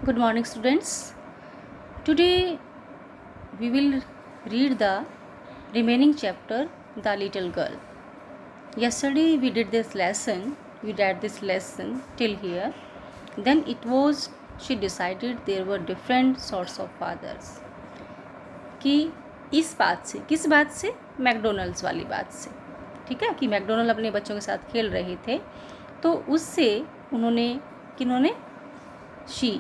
Good morning, students. Today we will read the remaining chapter, The Little Girl. Yesterday we did this lesson. We read this lesson till here. Then she decided there were different sorts of fathers. कि इस बात से, किस बात से? McDonald's वाली बात से. ठीक है, कि मैकडोनल्ड अपने बच्चों के साथ खेल रहे थे, तो उससे उन्होंने, किन्होंने, शी,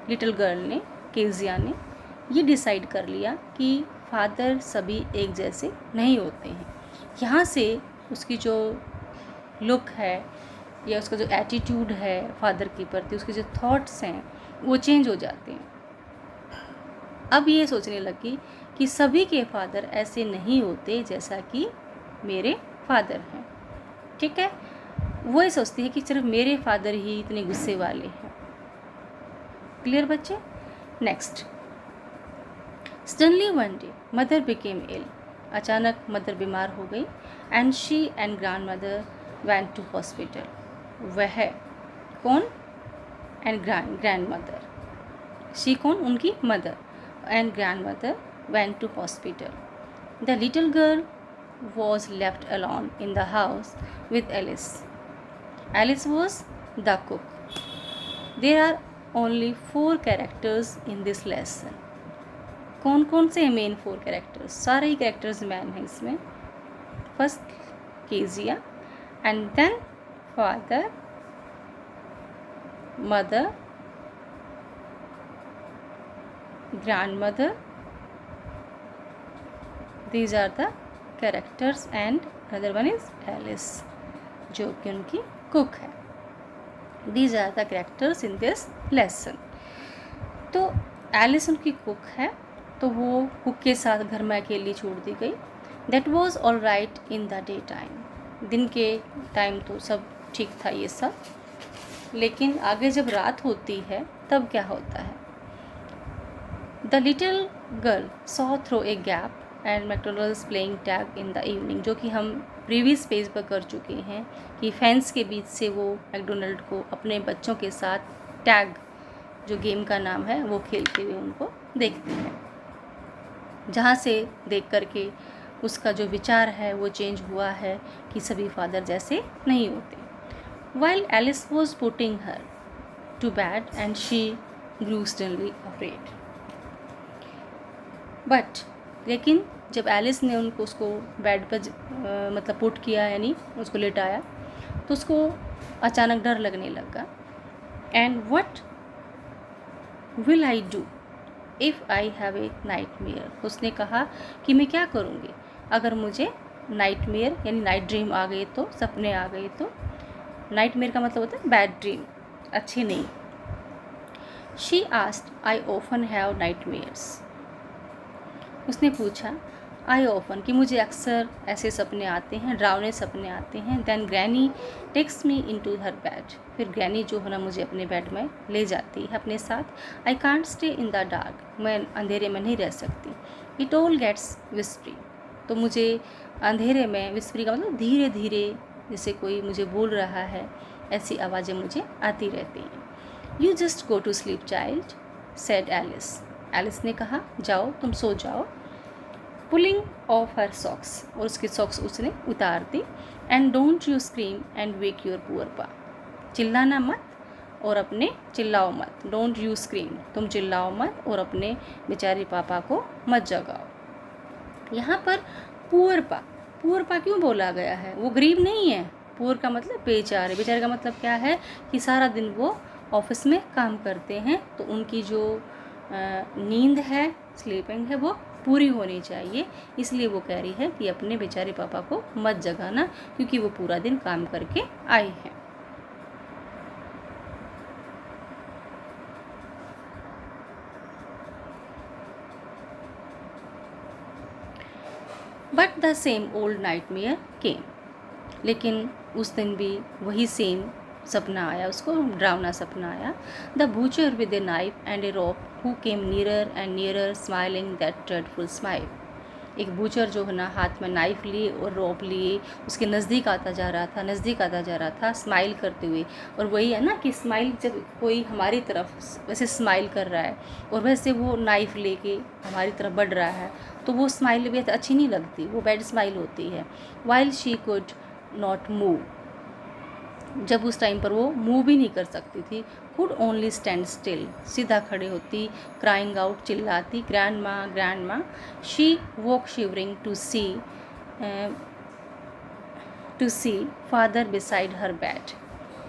लिटिल गर्ल ने, केजिया ने ये डिसाइड कर लिया कि फादर सभी एक जैसे नहीं होते हैं. यहाँ से उसकी जो लुक है या उसका जो एटीट्यूड है फादर के प्रति, उसके जो थॉट्स हैं वो चेंज हो जाते हैं. अब ये सोचने लगी कि सभी के फादर ऐसे नहीं होते जैसा कि मेरे फादर हैं. ठीक है, वो ये सोचती है कि सिर्फ मेरे फादर ही इतने गुस्से वाले हैं. क्लियर बच्चे? Next. Suddenly one day mother became ill. अचानक मदर बीमार हो गई. And she and grandmother went to hospital. वह कौन? And grandmother. शी कौन? उनकी mother. And grandmother went to hospital. The little girl was left alone in the house with Alice. Alice was the cook. There are only 4 characters in this lesson. कौन कौन से main 4 characters? सारे ही characters main हैं इसमें. First Kezia, and then father, mother, grand mother. These are the characters and other one is Alice, जो कि उनकी cook है. These are the characters in this lesson. तो एलिस उनकी कुक है, तो वो कुक के साथ घर में अकेली छोड़ दी गई. That was all right in the day time. दिन के टाइम तो सब ठीक था ये सब, लेकिन आगे जब रात होती है तब क्या होता है? The little girl saw through a gap and McDonald's playing tag in the evening, जो कि हम प्रीवियस पेज पर कर चुके हैं कि फेंस के बीच से वो मैकडोनल्ड को अपने बच्चों के साथ टैग, जो गेम का नाम है, वो खेलते हुए उनको देखते हैं. जहाँ से देख करके उसका जो विचार है वो चेंज हुआ है कि सभी फादर जैसे नहीं होते. While Alice was putting her to bed and she grew suddenly afraid. But लेकिन जब एलिस ने उसको बेड पर मतलब पुट किया, यानी उसको लेटाया, तो उसको अचानक डर लगने लगा. And what will I do if I have a nightmare. उसने कहा कि मैं क्या करूँगी अगर मुझे नाइटमेयर यानी नाइट ड्रीम आ गए, तो सपने आ गए तो. नाइटमेयर का मतलब होता है बैड ड्रीम, अच्छी नहीं. She asked I often have nightmares. उसने पूछा आई ऑफन, कि मुझे अक्सर ऐसे सपने आते हैं, डरावने सपने आते हैं. Then granny takes me into her bed. फिर ग्रैनी जो है ना मुझे अपने बेड में ले जाती है अपने साथ. I can't stay in the dark. मैं अंधेरे में नहीं रह सकती. It all gets whispery. तो मुझे अंधेरे में, विस्परी का मतलब धीरे धीरे, जैसे कोई मुझे बोल रहा है, ऐसी आवाज़ें मुझे आती रहती हैं. You just go to sleep child, said Alice. Alice ने कहा जाओ, तुम सो जाओ. पुलिंग ऑफ हर सॉक्स, और उसकी सॉक्स उसने उतार दी. And don't you scream and wake your poor pa. चिल्लाना मत और अपने, चिल्लाओ मत. डोंट यू स्क्रीम, तुम चिल्लाओ मत और अपने बेचारे पापा को मत जगाओ. यहाँ पर पुअर पा क्यों बोला गया है? वो गरीब नहीं है. पुअर का मतलब बेचारे. बेचारे का मतलब क्या है कि सारा दिन वो ऑफिस में काम करते हैं, तो उनकी जो नींद है, स्लीपिंग है, वो पूरी होनी चाहिए. इसलिए वो कह रही है कि अपने बेचारे पापा को मत जगाना, क्योंकि वो पूरा दिन काम करके आए हैं. But the same old nightmare came. लेकिन उस दिन भी वही सेम सपना आया, उसको डरावना सपना आया. The butcher with a knife and A rope who came nearer and nearer smiling that dreadful smile. एक बूचर जो है ना हाथ में नाइफ लिए और रोप लिए उसके नज़दीक आता जा रहा था स्माइल करते हुए। और वही है ना कि स्माइल, जब कोई हमारी तरफ वैसे स्माइल कर रहा है और वैसे वो नाइफ लेके हमारी तरफ बढ़ रहा है, तो वो स्माइल भी अच्छी नहीं लगती, वो बैड स्माइल होती है। While she could not move, जब उस टाइम पर वो मूव भी नहीं कर सकती थी। कुड ओनली स्टैंड स्टिल, सीधा खड़े होती। क्राइंग आउट, चिल्लाती, ग्रैंड माँ। She walk shivering to see father beside her bed,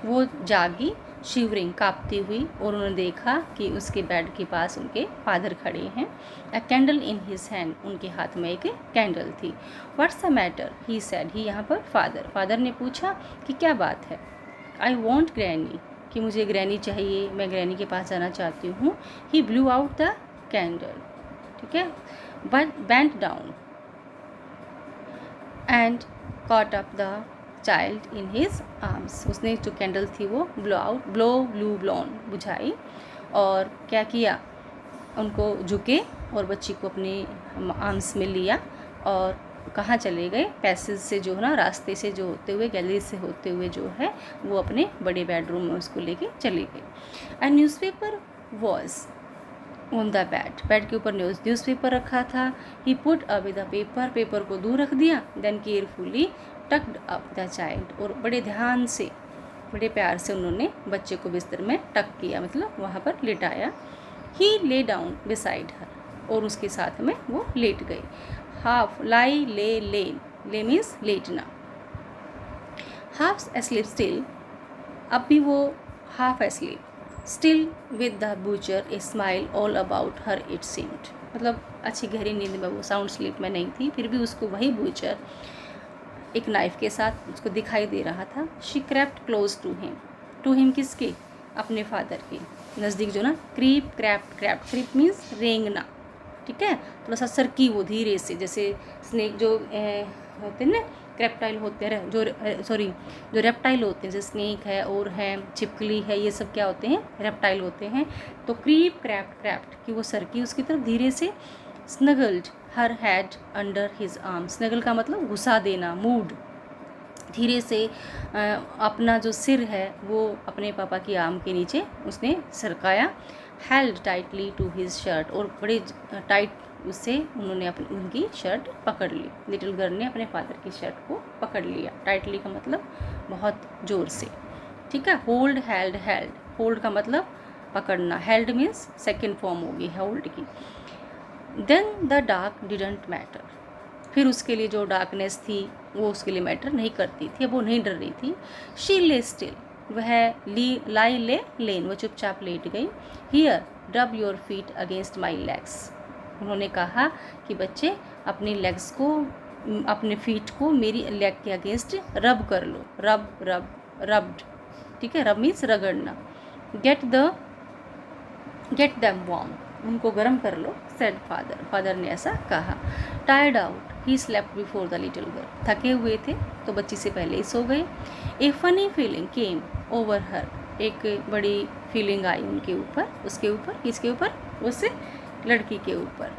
वो जागी शिवरिंग, काँपती हुई, और उन्होंने देखा कि उसके बेड के पास उनके फादर खड़े हैं। A candle in his hand, उनके हाथ में एक कैंडल थी। What's the matter, he said, he यहाँ पर फादर ने पूछा कि क्या बात है। आई वॉन्ट ग्रैनी, कि मुझे ग्रैनी चाहिए, मैं ग्रैनी के पास जाना चाहती हूँ। ही ब्लू आउट द कैंडल, ठीक है, but bent down and caught up the child in his arms, उसने जो कैंडल थी वो ब्लोन बुझाई और क्या किया, उनको झुके और बच्ची को अपने आर्म्स में लिया और कहाँ चले गए, पैसेज से जो है ना, रास्ते से जो होते हुए, गैलरी से होते हुए जो है वो अपने बड़े बेडरूम में उसको लेके चले गए। And newspaper was on the bed के ऊपर न्यूज़पेपर रखा था। He put away the paper को दूर रख दिया। Then carefully tucked up the child, और बड़े ध्यान से, बड़े प्यार से उन्होंने बच्चे को बिस्तर में टक किया, मतलब वहाँ पर लेटाया। ही ले डाउन बिसाइड हर, और उसके साथ में वो लेट गई। हाफ लाई ले मीन्स लेटना। हाफ एस्लीप स्टिल, अब भी वो half asleep, still with the butcher a smile all about her it seemed, मतलब अच्छी गहरी नींद में, वो साउंड स्लीप में नहीं थी, फिर भी उसको वही बूचर एक नाइफ के साथ उसको दिखाई दे रहा था। She crept close to him किसके, अपने फादर के नज़दीक, जो ना क्रीप मीन्स रेंगना, ठीक है, थोड़ा सा सरकी वो धीरे से, जैसे स्नेक जो होते हैं ना, क्रेप्टाइल होते हैं, जो रेप्टाइल होते हैं, जैसे स्नेक है और है छिपकली है, ये सब क्या होते हैं, रेप्टाइल होते हैं। तो क्रेप्ट कि वो सरकी उसकी तरफ धीरे से। स्नगल्ड हर head under his arm, snuggle का मतलब घुसा देना, मूड, धीरे से अपना जो सिर है वो अपने पापा की आर्म के नीचे उसने सरकाया। Held tightly to his shirt, और बड़े टाइट उससे उन्होंने उनकी शर्ट पकड़ ली। लिटिल गर्ल ने अपने फादर की शर्ट को पकड़ लिया। टाइटली का मतलब बहुत ज़ोर से, ठीक है। होल्ड का मतलब पकड़ना, हेल्ड मीन्स सेकेंड फॉर्म होगी होल्ड की। Then the dark didn't matter, फिर उसके लिए जो डार्कनेस थी वो उसके लिए मैटर नहीं करती थी, अब वो नहीं डर रही थी। शी ले स्टिल, वह लाई लेन, वो चुपचाप लेट गई। Here rub your feet against my legs, उन्होंने कहा कि बच्चे अपनी लेग्स को, अपने फीट को मेरी लेग के अगेंस्ट रब कर लो, रब्ड, ठीक है, रब मीन्स रगड़ना। गेट देम वार्म, उनको गर्म कर लो, सेड फादर ने ऐसा कहा। Tired out he slept before the little girl, थके हुए थे तो बच्ची से पहले ही सो गए। ए फनी फीलिंग केम ओवर हर, एक बड़ी फीलिंग आई उनके ऊपर, उसके ऊपर, किसके ऊपर, उस लड़की के ऊपर।